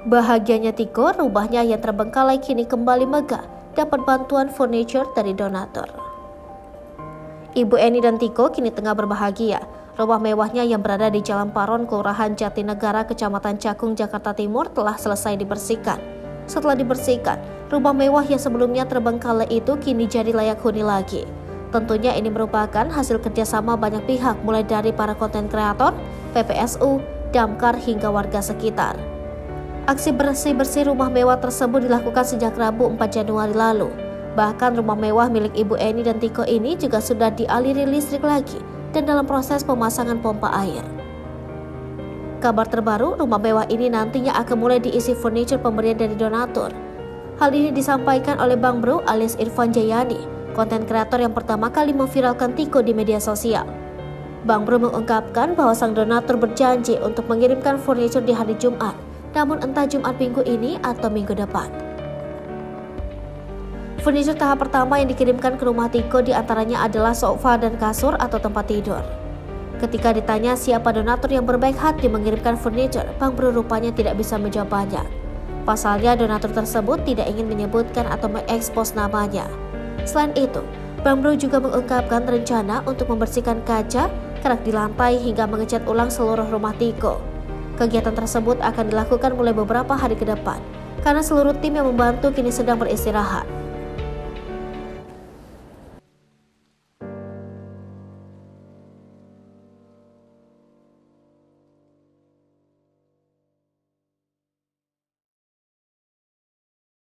Bahagianya Tiko, rumahnya yang terbengkalai kini kembali megah, dapat bantuan furniture dari donatur. Ibu Eni dan Tiko kini tengah berbahagia. Rumah mewahnya yang berada di Jalan Paron, Kelurahan Jatinegara, Kecamatan Cakung, Jakarta Timur telah selesai dibersihkan. Setelah dibersihkan, rumah mewah yang sebelumnya terbengkalai itu kini jadi layak huni lagi. Tentunya ini merupakan hasil kerjasama banyak pihak, mulai dari para konten kreator, PPSU, damkar hingga warga sekitar. Aksi bersih-bersih rumah mewah tersebut dilakukan sejak Rabu 4 Januari lalu. Bahkan rumah mewah milik Ibu Eni dan Tiko ini juga sudah dialiri listrik lagi dan dalam proses pemasangan pompa air. Kabar terbaru, rumah mewah ini nantinya akan mulai diisi furniture pemberian dari donatur. Hal ini disampaikan oleh Bang Bro alias Irfan Jayani, konten kreator yang pertama kali memviralkan Tiko di media sosial. Bang Bro mengungkapkan bahwa sang donatur berjanji untuk mengirimkan furniture di hari Jumat, namun entah Jumat minggu ini atau minggu depan. Furniture tahap pertama yang dikirimkan ke rumah Tiko diantaranya adalah sofa dan kasur atau tempat tidur. Ketika ditanya siapa donatur yang berbaik hati mengirimkan furniture, Bang Bro rupanya tidak bisa menjawab banyak. Pasalnya donatur tersebut tidak ingin menyebutkan atau mengekspos namanya. Selain itu, Bang Bro juga mengungkapkan rencana untuk membersihkan kaca, kerak di lantai hingga mengecat ulang seluruh rumah Tiko. Kegiatan tersebut akan dilakukan mulai beberapa hari ke depan, karena seluruh tim yang membantu kini sedang beristirahat.